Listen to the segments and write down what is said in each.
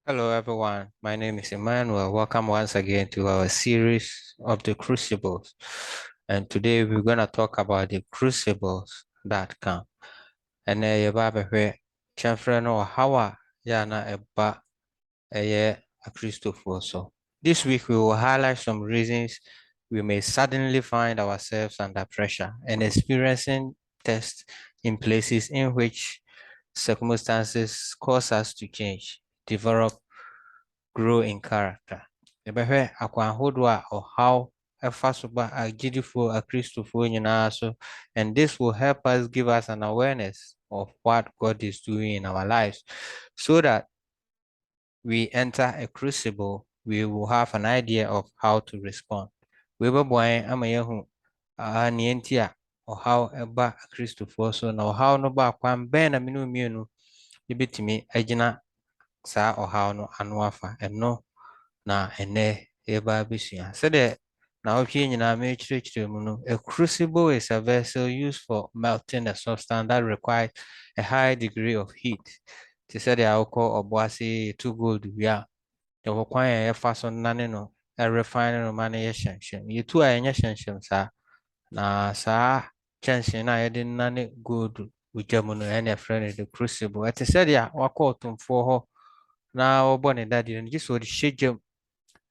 Hello, everyone. My name is Emmanuel. Welcome once again to our series of the Crucibles. And today we're going to talk about the crucibles that come. And Chamfreno Hawa Yana Eba a Christopher. So this week we will highlight some reasons we may suddenly find ourselves under pressure and experiencing tests in places in which circumstances cause us to change, develop, grow in character. Yɛbɛhwɛ akwan ahodoɔ a ɔhaw ɛfa so ba agyidifoɔ akristofoɔ nyinaa so, and this will help us give us an awareness of what God is doing in our lives so that we enter a crucible, we will have an idea of how to respond. We bɛboa ama yɛahu nea nti a ɔhaw ɛba akristofoɔ so na ɔhaw no ba kwan bɛn na mene mmienu yɛbɛtumi agyina saa ɔhaw no ano afa ɛno na ɛnɛ yɛba abɛsua sɛdeɛ na ɔhwɛ nyinaa mekyerɛkyerɛ mu no. A crucible is a vessel used for melting a substance that requires a high degree of heat. Te sɛdeɛ wokɔ ɔboase yɛtu gold wie a yɛwɔ kwan a yɛfa so nane no refine no ma no yɛ hyɛnhyɛn. Yɛtu a ɛnyɛ hyɛnhyɛn saa, na saa kyɛnse no a yɛde nane gold ogya mu no ɛne ɛfrɛ no the crucible. Ɛte sɛdeɛ wakɔ ɔtomfoɔ hɔ na wɔbɔ ne dadeɛ no gye sɛ ɔde hyɛ gyam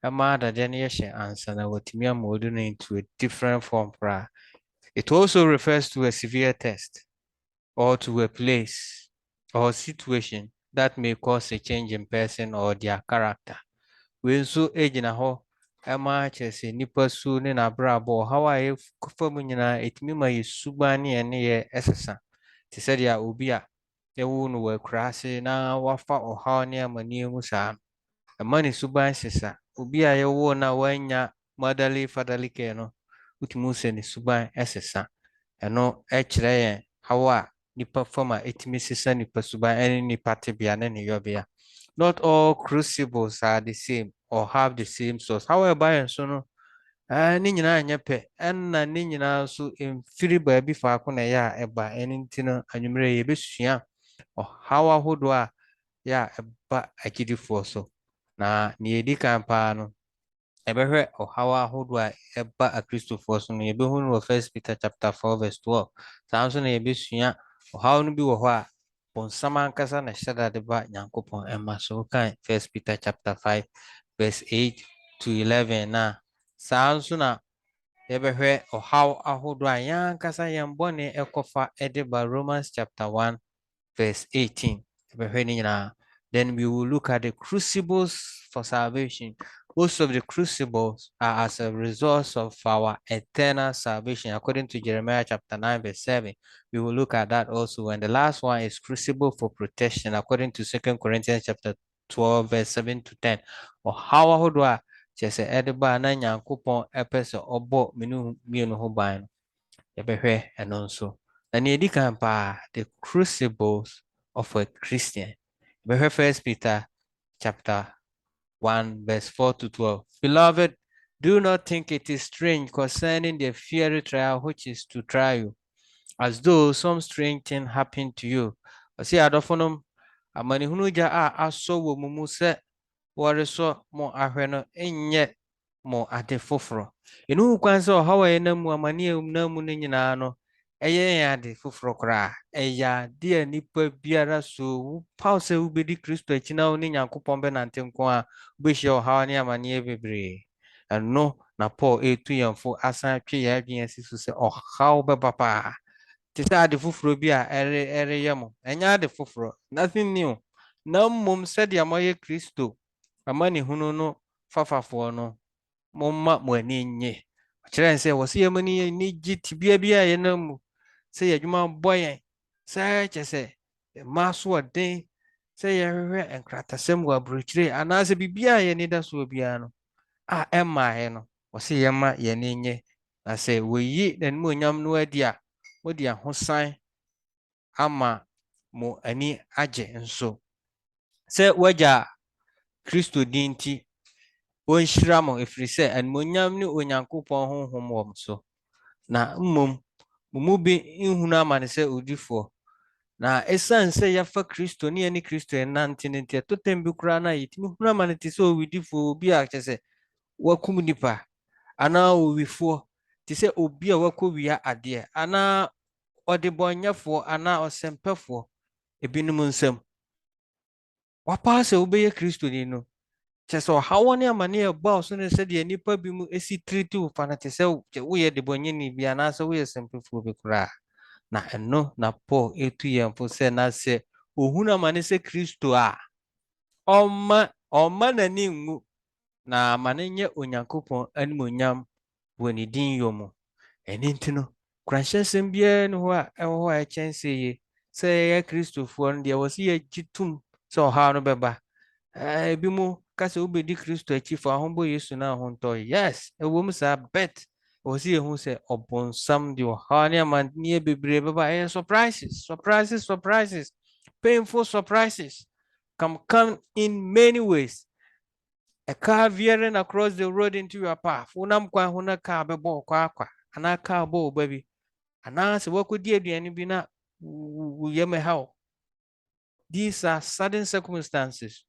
ɛma dadeɛ no yɛhyɛ ansa na watumi amold no into a different form koraa. It also refers to a severe test or to a place or situation that may cause a change in person or their character. Wei nso gyina hɔ ɛma kyerɛ sɛ nnipa su ne n'abrabɔ ɔhaw a yɛfa mu nyinaa ɛtumi ma yɛ suban ne yɛn nneyɛe ɛsesa. Te sɛdeɛ obi a yɛwo no wɔ akuraase na wafa ɔhaw ne amanneɛ mu saa no, ɛma ne suban sesa. Obi a yɛwo na wanya fatherly care no, wotumi sɛ ne suban ɛsesa. Ɛno ɛkyerɛ yɛn haw a nipa fam a ɛtumi sesa nipa suban ɛne nipa tebea ne ne yɔbea. Not all crucibles are the same or have the same source. However, yɛn so no ne nyinaa nyɛ pɛ ɛnna ne nyinaa nso mfiri baabi faako na ɛyɛ a ɛba. Ɛno nti no anwummerɛ yɛbɛsua ɔhaw ahodoɔ a yɛ a ɛba agyidifoɔ so. Na nea yɛdi kan paa no yɛbɛhwɛ ɔhaw ahodoɔ a ɛba akristofoɔ so no yɛbɛhu no wɔ 1 Peter chapter 4 verse 12. Saa nso na yɛbɛsua ɔhaw no bi wɔ hɔ a bonsam ankasa na hyɛda de ba nyankopɔn ɛma. So wokan 1 Peter chapter 5 verse 8 to 11 na saa nso na yɛbɛhwɛ ɔhaw ahodoɔ a yɛn ankasa yɛn bɔne ɛkɔfa ɛde ba Romans chapter 1 verse 18. yɛbɛhwɛ ne nyinaa. Then we will look at the crucibles for salvation. Most of the crucibles are as a result of our eternal salvation, according to Jeremiah chapter 9, verse 7. We will look at that also. And the last one is crucible for protection, according to 2 Corinthians chapter 12, verse 7 to 10. Or how ahodoɔ a kyerɛ sɛ ɛde ba na Nyankopɔn ɛpɛ sɛ ɔbɔ menu mmienu ho ban no. Yɛbɛhwɛ ɛno nso. Na nea ɛdi kan paa, the crucibles of a Christian. 1 Peter chapter 1 verse 4 to 12. Beloved, do not think it is strange concerning the fiery trial which is to try you, as though some strange thing happened to you. Ɔsi adɔfonom, amanehunu gya a asɔ wɔ mo mu sɛ wɔresɔ mo ahwɛ no nyɛ mo ade foforɔ. Ɛno kwan sɛ ɔhaw a ɛnam mu amanneɛ nam mu no nyinaa no ɛyɛ yɛn ade foforɔ koraa. Ɛyɛ ade a nipa biara so wopaw sɛ wobɛdi Kristo akyi na wo ne Nyankopɔn bɛnante nko a wobɛhyia ɔhaw ne amanneɛ bebree. Ɛno na Paul ɛtu yɛn fo asan twe yɛn adwene asi so sɛ ɔhaw bɛba paa. Te sɛ ade foforɔ bi a ɛreyɛ mo. Ɛnyɛ ade foforɔ, nothing new. Na mmom sɛdeɛ moyɛ Kristo amanehunu no fafafoɔ no, momma mo ani nnye. Ɔkyerɛ sɛ wɔ sɛ yɛma ni gye tibea bi a yɛnam mu sɛ yɛadwuma bɔ yɛn sɛ kyɛ sɛ mmaa so ɔden sɛ yɛhwehwɛ nkratasɛm wɔ aburokyire anaasɛ biribiara a yɛni da soɔ biara no a ɛmmaeɛ no wɔ sɛ yɛma yɛni nye. Na sɛ wɔyi n'animuonyam no adi a mode ahosan ama mo ani agye nso. Sɛ wɔagya Kristo din nti wɔnhyira mo ɛfiri sɛ animuonyam ne Onyankopɔn honhom wɔ mo so. Na mmom mo mu bi nhunu amane sɛ odifoɔ Na esan se ya fa Kristo ni ani Kristo enante ne ntia totem bi kura na yitimi huna manete so widifo bi a kyese wakum nipa ana owifo ti se obi a wako wia ade ana odebonyafo ana osempefo ebinom nsam wapa se obeye Kristo ni no kyese ohawo ne amane eba so ne se de nipa bi mu esi triti wo fa na te se wo ye debonyeni bi ana se wo ye sempefo bi kura na eno na Paul etu yemfo se na se ohuna mane se Kristo a ọma n'ani ngu na amane nye onyankopɔn animonyam wɔ ne din yɔ mu ɛne nti no kuranhyɛnsɛm biara ne hɔ a ɛwɔ hɔ a ɛkyɛn sɛ yie sɛ yɛyɛ kristofoɔ no deɛ wɔ sɛ yɛgye tom sɛ ɔhaw no bɛba ebi mu ka sɛ wobɛdi Kristo akyi fa ho bɔ Yesu no ho ntɔ yes ɛwɔ mu saa bet ɛwɔ sɛ yɛhu sɛ ɔbonsam deɛ ɔhaw ne amanneɛ bebree bɛba ɛyɛ surprises painful surprises come in many ways. A car veering across the road into your path. Unam kwa huna car bebo kwa ana car bo baby. Ana se wako die duani bi na yeme how. These are sudden circumstances.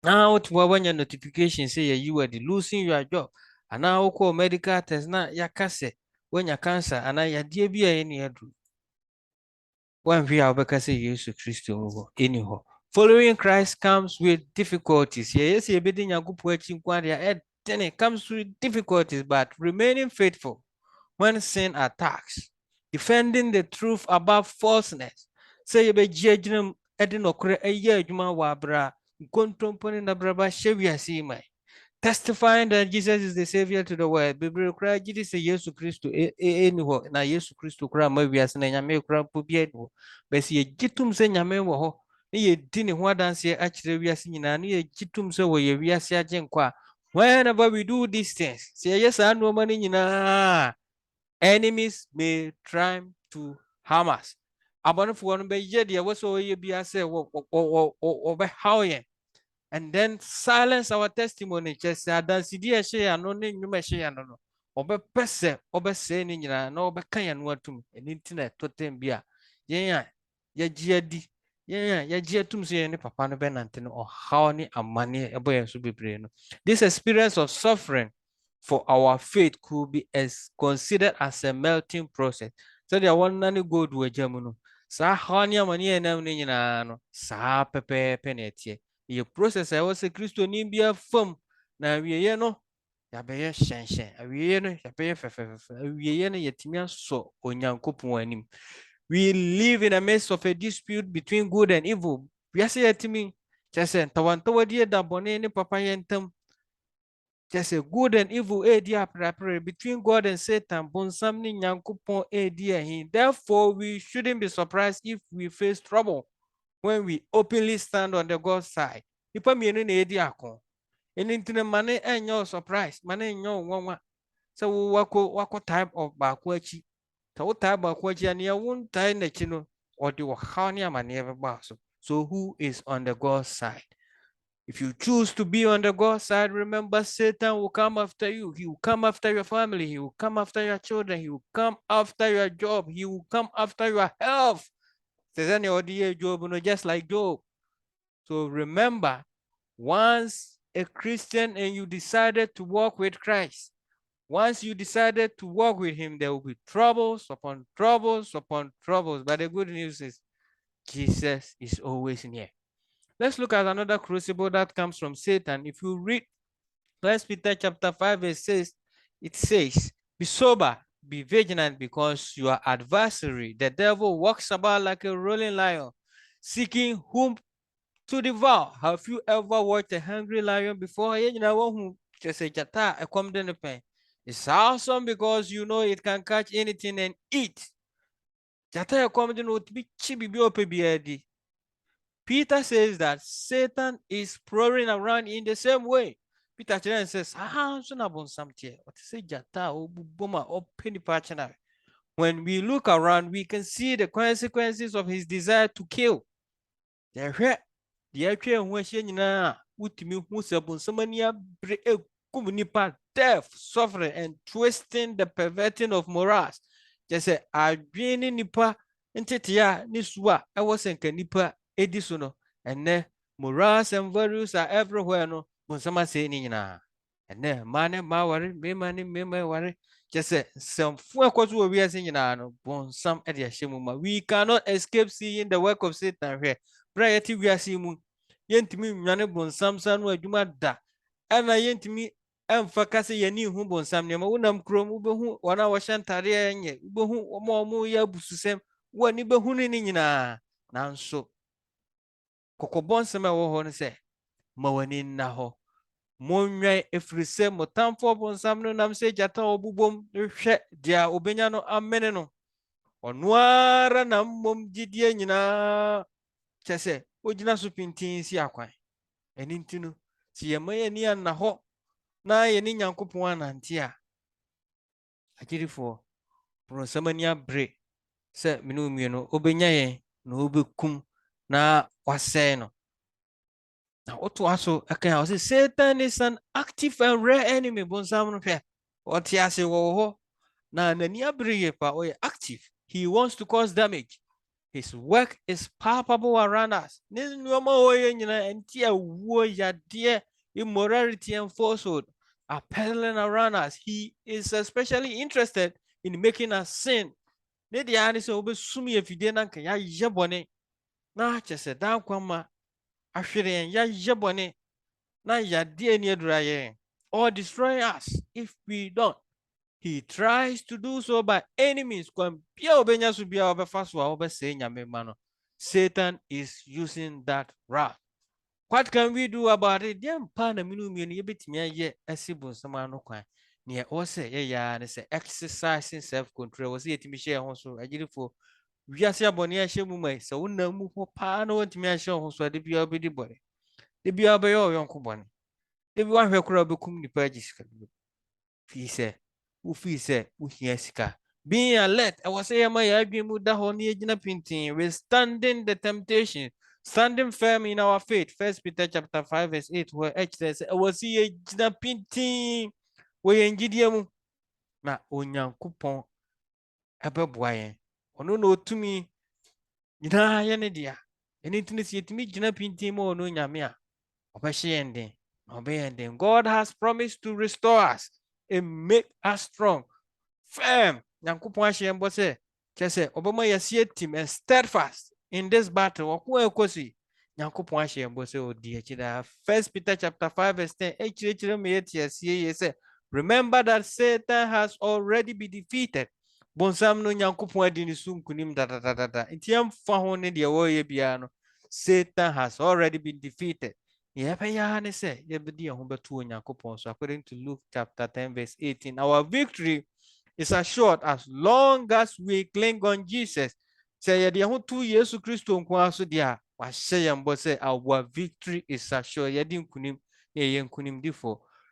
Now what when your notification say you are losing your job. Ana oko medical test na yakase when your cancer ana ya die bi any edu. One view abeka say Jesus Christo anyhow. Following Christ comes with difficulties. Yes, then it comes with difficulties, but remaining faithful when sin attacks, defending the truth above falseness. Say you be judging edinokre eye adwuma wa bra nkontomponi na braba hye mai. Testifying that Jesus is the Savior to the world. Bible cry Jesus say Jesus Christ anyho na Jesus Christ kra ma wiase na nyame kra po bi eno. But ye gitum se nyame wo ho. Na ye di ne ho adanse a kire wiase nyina na ye gitum se wo ye wiase agenkwa. Whenever we do these things, say yes I no money nyina. Enemies may try to harm us. Abonofo no be ye de wo so ye biase wo be how ye. And then silence our testimony. Just adansi di ehye ya no ne nnwuma ehye ya no. Obese ni nyina na obeka ya no atum. Eni ntina totem bia. Yen ya gie di. Yen ya gie atum se ne papa no be nante no ohaw ni amane eboye so bebre no. This experience of suffering for our faith could be considered as a melting process. So there one nani gold we jamu no. Sa haw ni amane enam ni nyina no. Sa pepe na etie. Ye process I was a Christo nimbia fam na wiye no ya beye hyenhyen awiye no ya beye fefefefe awiye no yetimia so onyankopon anim. We live in a midst of a dispute between good and evil. We are say yetimi chese tawantawadi da bone ne papa yentam chese good and evil edi aprapre between God and Satan bonsam ni nyankopon edi ahin. Therefore we shouldn't be surprised if we face trouble when we openly stand on the God's side. Ipa mienu na edi akon. Eni ntine mane enyo surprise, mane enyo nwanwa. So wako type of bakwachi. So type bakwachi and ya won tie na chino or the wahani amane ebe baso. So who is on the God's side? If you choose to be on the God's side, remember Satan will come after you. He will come after your family. He will come after your children. He will come after your job. He will come after your health. Just like Job. So remember, once a Christian and you decided to walk with Christ, once you decided to walk with him, there will be troubles upon troubles upon troubles. But the good news is Jesus is always near. Let's look at another crucible that comes from Satan. If you read 1 Peter chapter 5, verse 6, it says, be sober, be vigilant, because your adversary, the devil, walks about like a rolling lion, seeking whom to devour. Have you ever watched a hungry lion before? It's awesome because you know it can catch anything and eat. Peter says that Satan is prowling around in the same way. Peter says, when we look around, we can see the consequences of his desire to kill. Death, suffering, and twisting the perverting of morals. Just say, I nipa Ntetea nisua ewo senka nipa ediso no ene morals and values are everywhere no bonsama say ni nyina ene mane ma ware me mane me ma ware just some fu akwaso wo wiase nyina no bonsam e de ahye mu ma we cannot escape seeing the work of Satan here bra yeti wiase mu yentimi nwane bonsam sa no adwuma da ana yentimi emfa kase yani hu bonsam ne ma wonam krom ubehu wana wo hyantare enye ubehu omo ya bususem wani behu ni nyina nanso kokobonsem a wo ho ne se ma wani na ho monwan efrise motamfo bonsam no nam se jata obubom hwe dia obenya no amene no ono ara na mmom gidie nyina kyese ogina so pintin si akwan eni ntinu si yemaye ni na ho na ye ni nyankopon anante a agirifo bonsam ani abre se minu mienu obenya ye na obekum na wasɛe no na oto aso akan o say Satan is an active and rare enemy bonsam no hwɛ ɔte ase wɔ hɔ na nani abere yɛ pa ɔyɛ active. He wants to cause damage. His work is palpable around us. Ne nneɛma a ɔyɛ nyinaa nti awuo yadeɛ immorality and falsehood are peddling around us. He is especially interested in making us sin. Ne deɛ ane sɛ wobɛsum yɛ fidie na nka yɛayɛ bɔne na kyɛ sɛ daa kwama ahwere yɛn yɛayɛ bɔne na yadeɛ ni adura yɛn or destroy us if we don't. He tries to do so by any means. Satan is using that route. What can we do about it? Exercising self-control. We are saying boni ahye mu mai so na mu ho pa na wontimi ahye ho so de bia obedi boni de bia be yo yonko boni de bia hwe kura bekum nipa agisika fi se wo fi se wo hia sika being alert I was say my adwin mu da ho na yegina pintin withstanding the temptation, standing firm in our faith. First Peter chapter 5 verse 8 where H says I was see yegina pintin wo yengidie mu na onyankopon abeboa yen ono no otumi nyina ye ne dia eni tini si etimi gina pintin mo ono nyame a obehye enden obeyenden. God has promised to restore us and make us strong firm. Nyankopon ahye mbo se kese obama yesi team and steadfast in this battle okwo ekosi nyankopon ahye mbo se odi akida. First Peter chapter 5 verse 10 echire me yetiasie ye se remember that Satan has already been defeated. Bonsam no nyankopon adi ni sunkunim da entiam fa ho ne de wo ye bia no Satan has already been defeated. According to Luke chapter 10 verse 18, our victory is assured as long as we cling on Jesus. Say our victory is assured.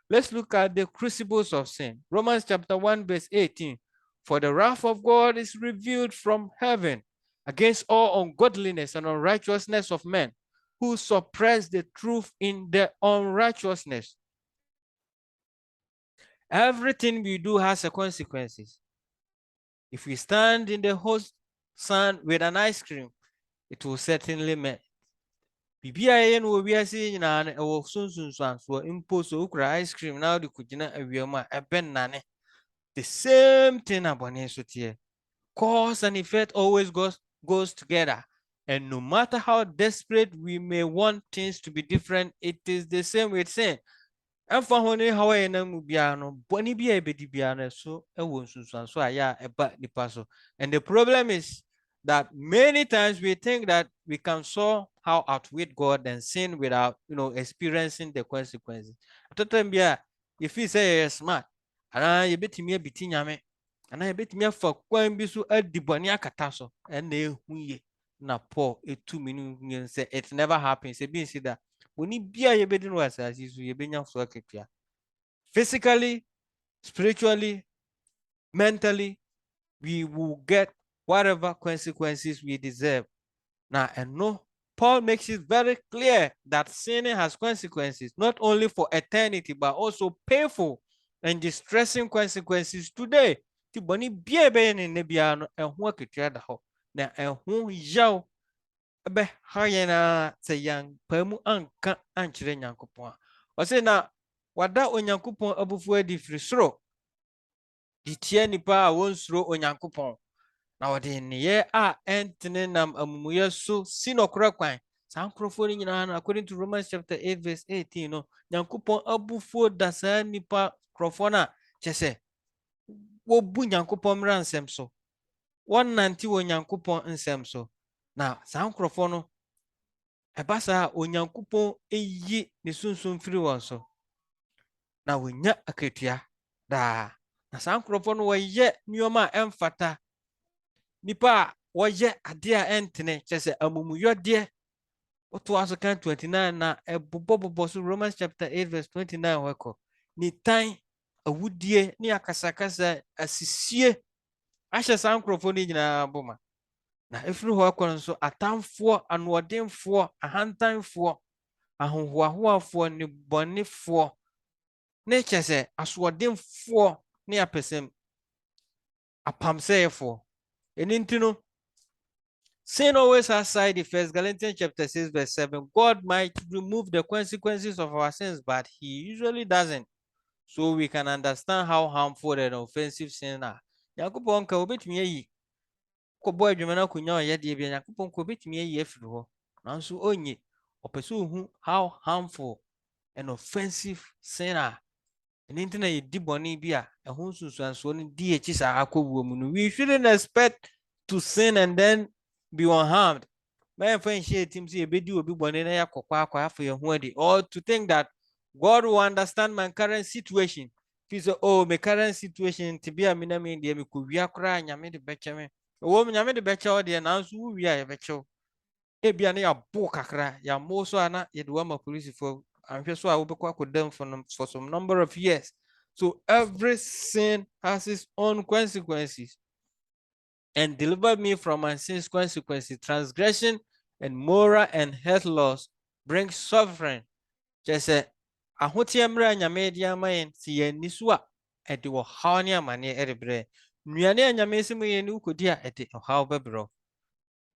Let's look at the crucibles of sin. Romans chapter 1 verse 18. For the wrath of God is revealed from heaven against all ungodliness and unrighteousness of men who suppress the truth in their unrighteousness. Everything we do has a consequences. If we stand in the hot sun with an ice cream, it will certainly melt. Bibia no we are seeing na e wo sunsun so impose okra ice cream now the kugina awiema eben nane. The same thing abone so tie. Cause and effect always goes together. And no matter how desperate we may want things to be different, it is the same with sin. And for honey, how I know Biano, Bonnie be a bit Biano, so a won't so I a bad paso. And the problem is that many times we think that we can somehow outwit God and sin without, experiencing the consequences. If you say you're smart, and you bet me a bit in yame, and I bet me for quite be so a debonia catasso, and they na Paul a 2 minutes say it never happens. A being said that when you be a bedin was as you be so physically, spiritually, mentally, we will get whatever consequences we deserve. Now, and no, Paul makes it very clear that sinning has consequences, not only for eternity, but also painful and distressing consequences today. na ɛho yaw ɛbɛha yɛn a sɛ yɛampa mu anka ankyerɛ Nyankopɔn a. Ɔse na wada Onyankopɔn abufuo adi firi soro de tia nipa a wɔnsuro Onyankopɔn, na wɔde nneyɛ a ɛntene nam amumuyɛ so si nɔkorɛ kwan. Saa nkurɔfoɔ no nyinaa no, according to Romans chapter 8 verse 18 no, Nyankopɔn abufuo da saa nipa nkurɔfoɔ no a kyɛ sɛ wɔbu Nyankopɔn mmara nsɛm so, wɔnnante wɔ Nyankopɔn nsɛm so. Na saa nkurɔfoɔ no ɛba saa a Onyankopɔn ɛyi ne sunsum firi wɔn so na wɔnya akatua daa. Na saa nkurɔfoɔ no wɔyɛ nneɛma a ɛmfata. Nipa a wɔyɛ adeɛ a ɛntene kyɛ sɛ amumuyɔdeɛ. Wotoa so kan 29 na ɛbobɔbobɔ so Romans chapter 8 verse 29 hɔ kɔ. Nitan, awudie, ne akasakasa, asisie ahyɛ saa nkurɔfoɔ no nyinaa boma. Na ɛfiri hɔ kɔ nso atamfoɔ, anoɔdenfoɔ, ahantanfoɔ, ahohoahoafoɔ, ne bɔnefoɔ, ne kyɛ sɛ asoɔdenfoɔ ne apɛsɛm, apamsɛefoɔ. Ɛno nti no, sin always has side effects. Galatians chapter 6 verse 7. God might remove the consequences of our sins, but he usually doesn't. So we can understand how harmful and offensive sin are. Nyankopɔn ka obetumi ayi kɔbɔ adwuma na konya ɔyɛ deɛ bi Nyankopɔn ka obetumi ayi afiri hɔ. Nanso onye ɔpɛ sɛ ohu how harmful and offensive sin are. Ɛno nti na yɛdi bɔne bi a ɛho nsunsuansoɔ no di akyi saa akɔwuo mu no. We shouldn't expect to sin and then be unharmed. Or to think that God will understand my current situation. If you say, oh, my current situation to be a minimum, dear, me could be a cry, Yammy the Betchamin. A woman, Yammy the Betcha, the announce who we are a Betcho. It be a book, a cry, Yamoso, and yet one of police for. I'm just so I will be quite with them for some number of years. So every sin has its own consequences. And deliver me from my sins consequences. Transgression and moral and health loss brings suffering. Just say, ahotia mra nyame dia mayen si yenisu a ede wo haw ne amane erebre. Nuane nyame se mu yeni ukodi a ede haw bebro.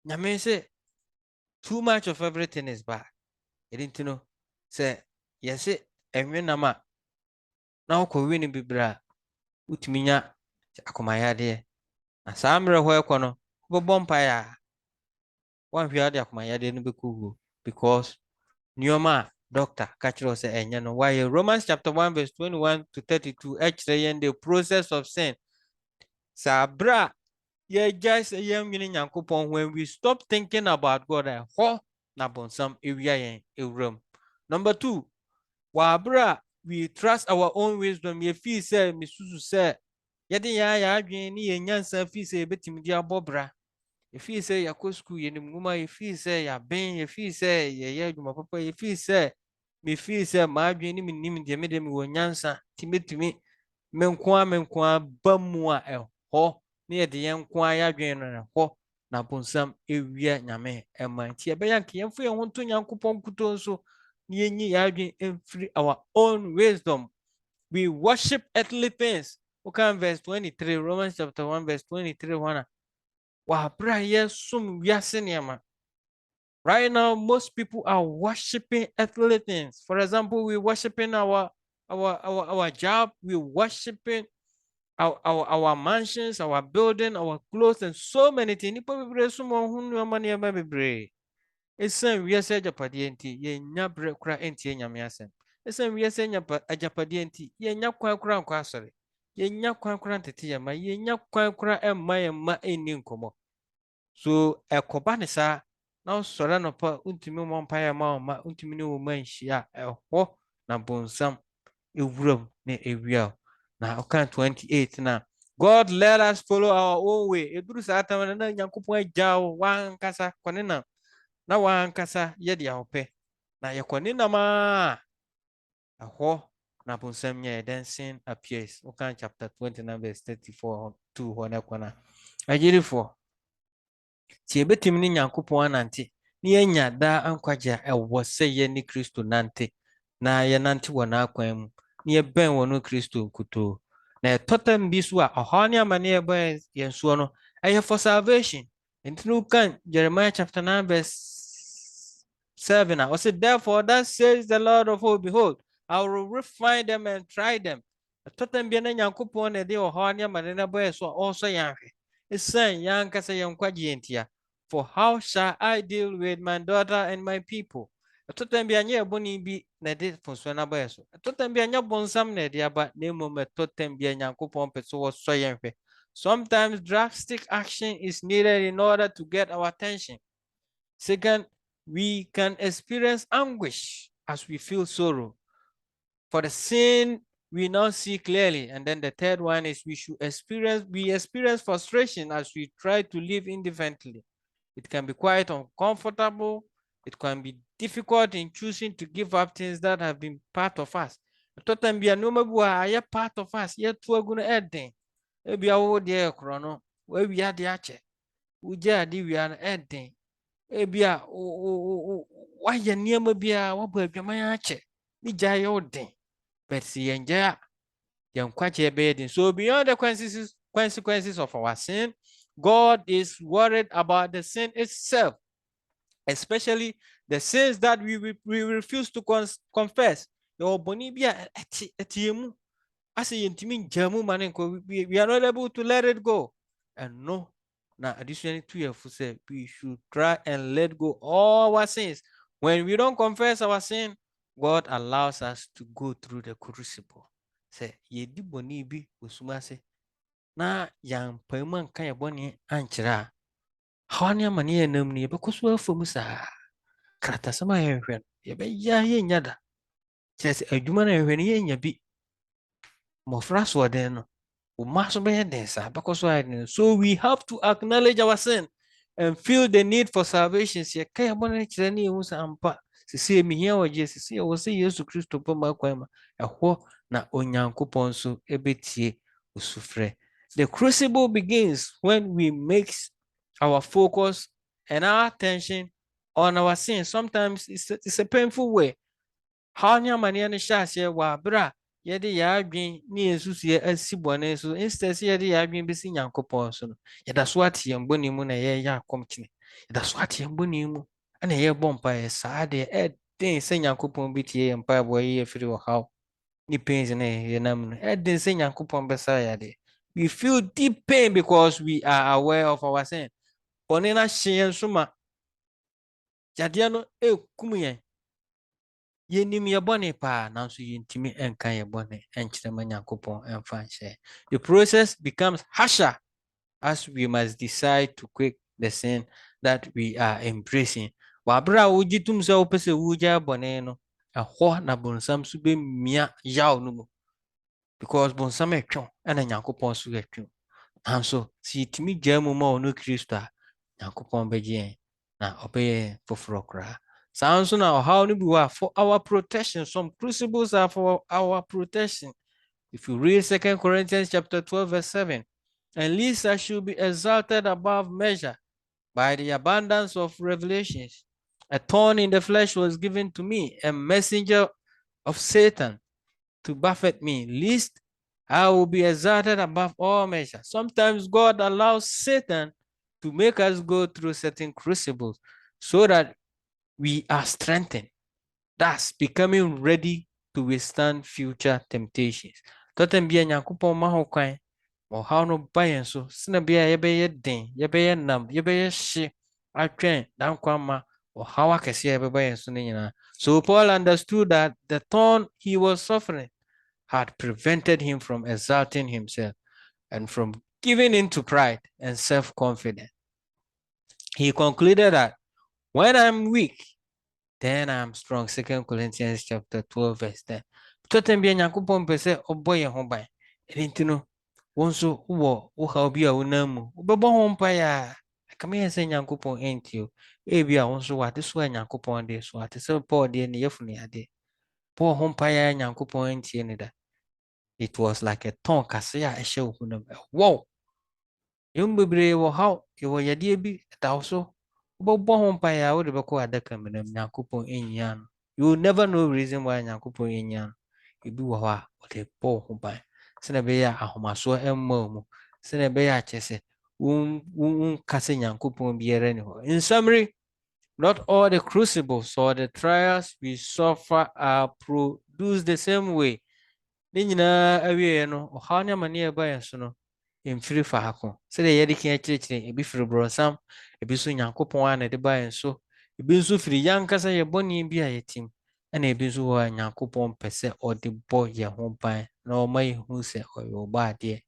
Nyame se too much of everything is bad. Edinti no say yes enwenam a na okɔwi ne bibra utumi nya akomayade. Na saa mmerɛ hɔ ɛkɔ no wobɛbɔ mpaeɛ a wanhwɛ ade akomayade no bɛkɔwuo because nneɔma a doctor ka kyerɛ sɛ ɛnyɛ no wayɛ. Romans chapter 1 verse 21 to 32 ɛkyerɛ yɛn the process of sin. Saa berɛ a yɛgyae sɛ yɛnwene Nyankopɔn when we stop thinking about God ɛhɔ na bɔnsam ɛwia yɛn ɛwuram. Number 2, wɔ berɛ a we trust our own wisdom. Yɛfii sɛ mesusu sɛ yɛde yɛayɛ adwene ne yɛnyansa fii sɛ yɛbɛtumi de abɔ bra. Yɛfii sɛ yɛakɔ sukuu yɛnim nwoma, yɛfii sɛ yɛaben, yɛfii sɛ yɛyɛ adwuma papa, yɛfii sɛ mefii sɛ maadwene ne menim deɛ mede mewɔ nyansa nti mɛtumi menkoa ba mu a ɛhɔ ne yɛde yɛn nkoa yɛ adwene no ɛhɔ na bonsam ɛwia nyame ɛma. Nti yɛbɛyɛ anka yɛmfa yɛn ho nto Nyankopɔn kuto nso ne yɛnyi yɛ adwene ɛmfiri our own wisdom. We worship earthly things. Okay, verse 23, Romans chapter 1 verse 23 wana. Right now, most people are worshiping earthly things. For example, we're worshiping our job, we're worshiping our mansions, our building, our clothes, and so many things. It's a we are said Japadienti, ye nyabre cra enti nyamiasen. It's a we are saying Japadienti, ye nyakwa kran kwasori. Ye nyakwa kran tetia ma ye nyakwa kran ma eninkomo. So a kobanisa now solano pa ultimi mompire ma ultimi no man shia ho na bonsam ewuram ne ewia. Na okan 28 na. God let us follow our own way. Eduru sa atamana na Nyankopon agyaw wan kasa konena. Na wankasa yɛde ahopɛ na yɛkɔne nama ɛhɔ na bonsam nyɛ then sin appears. Okay, chapter 29 verse 34 to hɔ na kɔna agyirifo tie betim ne Nyankopɔn anante ne yɛnya daa ankwagye ɛwɔ sɛ yɛne Kristo nante na yɛnante wɔ n'akwan mu ne yɛbɛn wɔ no Kristo nkutoo na ɛtɔtam bi so a ɔhaw ne amane yɛbɔ yɛn soɔ no ɛyɛ for salvation. And look at Jeremiah chapter 9, verse 7. I said, therefore, that says the Lord of hosts, behold, I will refine them and try them. Totem bien na Nyankopon na de ohania manena boy so also yanhwe. Esan yankasa yankwa gientia. For how shall I deal with my daughter and my people? Totem bien ye boni bi na de fonso na boy so. Totem bien nya bonsam na de aba na mom totem bien Nyankopon peso so yanhwe. Sometimes drastic action is needed in order to get our attention. Second, we can experience anguish as we feel sorrow for the sin we now see clearly. And then the third one is we experience frustration as we try to live independently. It can be quite uncomfortable. It can be difficult in choosing to give up things that have been part of us. Totem bia no mabua are part of us. Yet to a good ending. Ebi awo deɛ korɔ no wawi ade akyɛ wogye ade wia no ɛden ebi a wayɛ nneɛma biara wabɔ adwaman akyɛ ne gya yɛ wo den but sɛ yɛn gya yɛn nkwagye bɛyɛ den. So beyond the consequences of our sin, God is worried about the sin itself, especially the sins that we refuse to confess. Yɛwɔ bɔne bi a ɛte mu as yɛntumi ngyamu ma ne nkɔ we are not able to let it go. And no, now additionally to your say we should try and let go all our sins. When we don't confess our sin, God allows us to go through the crucible. Say yɛdi bɔne bi osuma se na yɛampa mu anka yɛ bɔne ankyerɛ a haw ne ama ne yɛnam no yɛbɛkɔ so afa mu saa kratasɛm a yɛhwɛ no yɛbɛyɛ yɛnnya da kyerɛ sɛ adwuma no yɛhwɛ no yɛnnya bi mmɔfra soɔden no so we have to acknowledge our sin and feel the need for salvation. Se kaya bɔne kyerɛ ne yɛhu sɛ ampa sisi mihia wɔ gye sisi wɔ sɛ Yesu Kristo pɛ ma kwan ma ɛhɔ na Onyankopɔn so ɛbɛtie osufrɛ. The crucible begins when we mix our focus and our attention on our sin. Sometimes it's a painful way. How ne amane no hyɛ aseɛ wɔ abere a yɛde yɛadwen ne yɛnsusuɛ asi bɔne so instead sɛ yɛde yɛadwen bɛsi Nyankopɔn so no yɛda so ate yɛn bɔne mu na yɛyɛ akɔmkyene yɛda so ate yɛn bɔne mu ɛna yɛbɔ mpaeɛ saa deɛ ɛden sɛ Nyankopɔn bɛtie yɛn mpaebɔ yi yɛfiri ɔhaw ne pains na yɛnam no ɛden sɛ Nyankopɔn bɛsa yɛadeɛ. We feel deep pain because we are aware of our sin. Bɔne no ahye yɛn so ma yadeɛ no ɛkum yɛn. Yenim yɛbɔne paa nanso yɛntumi ɛnka yɛbɔne ɛnkyerɛ ma Nyankopɔn ɛmfa nhyɛ. The process becomes harsher as we must decide to quit the sin that we are embracing. Wabere a wogye tum sɛ wopɛ sɛ wogya bɔne no ɛhɔ na bonsam so bɛmia yaw no mu because bonsam ɛtwe ɛna Nyankopɔn so ɛtwe. Nanso sɛ yɛtumi gyaa mu ma ɔno Kristo a Nyankopɔn bɛgye yɛn na ɔbɛyɛ foforɔ koraa. Sounds now how we are for our protection. Some crucibles are for our protection. If you read 2 Corinthians chapter 12, verse 7, and least I should be exalted above measure by the abundance of revelations. A thorn in the flesh was given to me, a messenger of Satan to buffet me, lest I will be exalted above all measure. Sometimes God allows Satan to make us go through certain crucibles so that we are strengthened, thus becoming ready to withstand future temptations. Totem bia Nyankopɔn ma ho kwan, ɔhaw no ba yɛn so, sena bia yɛbɛyɛ den, yɛbɛyɛ nam, yɛbɛyɛ hye, atwɛn, dankwa ɔhaw akɛse a yɛbɛba yɛn so no nyinaa. So Paul understood that the thorn he was suffering had prevented him from exalting himself and from giving in to pride and self-confidence. He concluded that when I'm weak, then I'm strong. 2 Corinthians chapter 12, verse 10. Totem bia Nyankopɔn pɛ sɛ ɔbɔ yɛn ho ban. Ɛno nti no, wo nso wowɔ wohaw bi a wonam mu. Wobɛbɔ ho mpaeɛ a ɛkame yɛ sɛ Nyankopɔn ɛntie o. Ebi a wo nso wate so a Nyankopɔn de so. Ate sɛ Paul deɛ ne yɛfunu adeɛ. Bɔ ho mpaeɛ a Nyankopɔn ɛntie ne da. It was like a thorn kase a ɛhyɛ wo honam. Wow! Yɛn bebree wɔ haw, yɛwɔ yadeɛ bi da wo so. You will never know reason why Nyankopɔn enyan. Ebi wɔ hɔ a ɔde bɔ ho ban. Sɛ na bɛyɛ ahomaso ɛmma mu. Sɛ na bɛyɛ akyɛ sɛ kase nyankopon biara ni ho. In summary, not all the crucibles or the trials we suffer are produced the same way. Ne nyinaa awie no, ɔhaw ne amane a ɛba yɛn so no, mfiri faako. Sɛdeɛ yɛde ka akyerɛkyerɛ, ebi firi borɔnsam, ebi nso nyankopɔn a na ɛde ba yɛn so, ebi nso firi yɛn ankasa yɛ bɔne bi a yɛtim, ɛna ebi nso wɔ a nyankopɔn pɛ sɛ ɔde bɔ yɛn ho ban na ɔma yɛhu sɛ ɔyɛ ɔbɔ adeɛ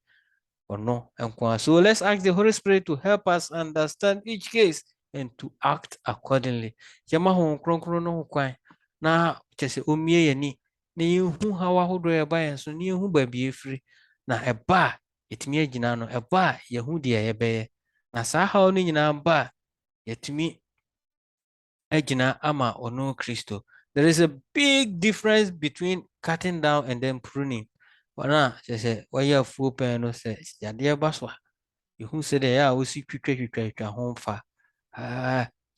ɔno nko ara. So let's ask the Holy Spirit to help us understand each case and to act accordingly. Yɛma Honhom Kronkron no ho kwan na kyerɛ sɛ ɔmmie yɛn ani na yɛnhu haw ahodoɔ a ɛba yɛn so, na yɛnhu baabi ɛfiri, na ɛba a yɛtumi agyina no, ɛba a yɛhu deɛ yɛbɛyɛ, na saa haw no nyinaa ba a yɛtumi agyina ama ɔno Kristo. There is a big difference between cutting down and then pruning. Wɔn a kyerɛ sɛ wɔyɛ afuo pɛn no, sɛ yadeɛ ba so a yɛhu sɛ deɛ ɛyɛ a wɔsi twitwa ho mfa.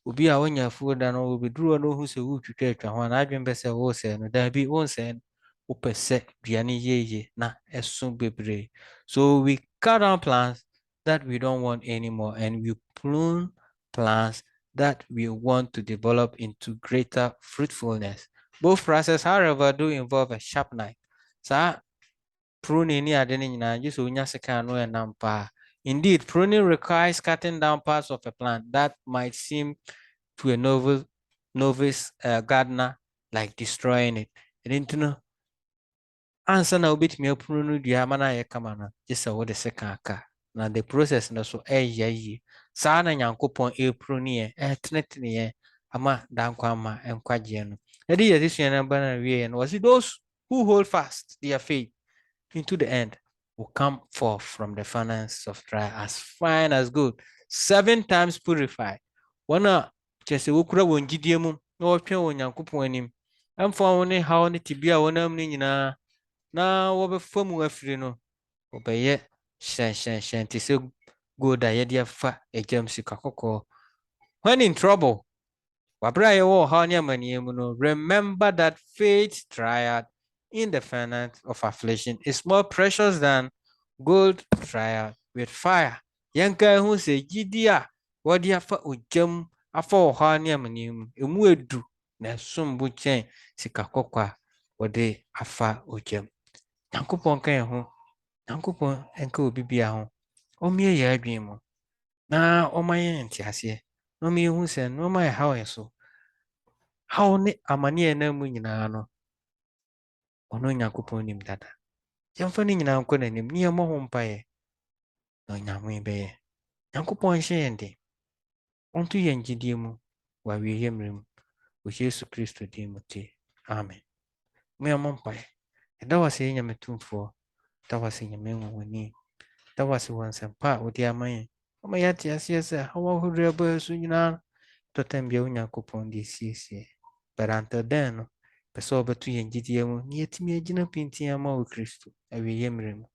Obi a wɔnya afuo da no, obɛduru hɔ na ohu sɛ wotwitwa ho a, n'adwene bɛ sɛ wɔresɛe no. Daabi, wɔnsɛe no. Wopɛ sɛ aduane yie na ɛso bebree. So we cut down plants that we don't want anymore, and we prune plants that we want to develop into greater fruitfulness. Both processes, however, do involve a sharp knife. So pruning Indeed, pruning requires cutting down parts of a plant that might seem to a novice gardener like destroying it. Answer na obetumi aprunu dua ama na ayɛ kama no, gye sɛ wode seka aka. Na the process no so ɛyɛ yie. Saa na Nyankopɔn ɛprunu yɛn, ɛtenetene yɛn ama dankwa ama nkwagyeɛ no. Ɛde yɛde sua no ba na wie no, wɔse those who hold fast their faith into the end will come forth from the furnace of trial as fine as gold, 7 times purified. Wɔn a kyerɛ sɛ wɔkura wɔn gyidie mu na wɔtwɛn wɔ Nyankopɔn anim, ɛmfa wɔn ne haw ne tibia a wɔnam no nyinaa na wɔbɛfa mu afiri no, wɔbɛyɛ hyɛnhyɛnhyɛn te sɛ gold a yɛde afa agyam sika kɔkɔɔ. When in trouble, wabra yɛwɔ ɔhaw ne amanneɛ mu no, remember that faith trial in the furnace of affliction is more precious than gold trial with fire. Yɛnka ho sɛ gyidi a wɔde afa ogyam afa ɔhaw ne amanneɛ mu, emu edu na ɛsom bo kyɛn sika kɔkɔɔ a wɔde afa ogyam. Nyankopɔn ka yɛn ho, Nyankopɔn nka obi bia ho, ɔmmie yɛn adwene mu na ɔma yɛn nte aseɛ, na ɔma yɛhu sɛ nneɛma a ɛhaw yɛn so, haw ne amanneɛ na mu nyinaa no, ɔno Nyankopɔn nim dada. Yɛmfa no nyinaa nkɔ n'anim na yɛmmɔ ho mpaeɛ na onyame bɛyɛ. Nyankopɔn nhyɛ yɛn den, ɔnto yɛn gyidie mu wɔ awieyɛ mmerɛ mu, wɔ Yesu Kristo din mu tie. Amen. Moyɛmmɔ mpaeɛ. Ɛda wo ase yɛ Nyame Tumfoɔ, da wo ase Nyame Nwonwani, da wo ase wɔ nsɛmpa a wode ama yɛn, ama yɛate aseɛ sɛ haw ahodoɔ a ɛbɔ yɛn so nyinaa tɔtam bia wo Nyankopɔn de asiesie. But until then no, pɛ sɛ wɔbɛto yɛn gyidie mu na yɛtumi agyina pintin ama wo Kristo awieyɛ mmerɛ mu.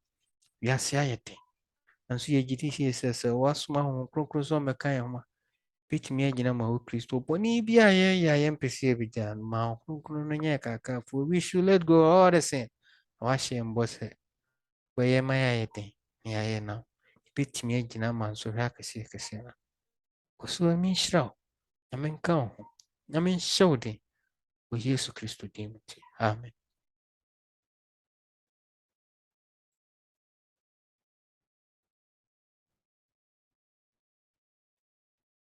Wiase ayɛ den, nanso yɛgyidi sie sɛ woasoma Honhom Kronkron sɛ ɔmmɛka yɛn ho a, bɛtumi agyina ma wo Kristo. Bɔne bi a yɛyɛ a yɛmpɛ sɛ yɛbɛgya no, ma wo Kronkron no nyɛ kaka, for we should let go of all the sin. Na wahyɛ mbɔ sɛ wɔyɛ ma yɛayɛ den na yɛayɛ nam, yɛbɛtumi agyina ma nsɔhwɛ akɛseɛ no. Kɔ so Nyame nhyira wo, Nyame nka wo ho, Nyame nhyɛ wo den, wɔ Yesu Kristo din mu. Amen.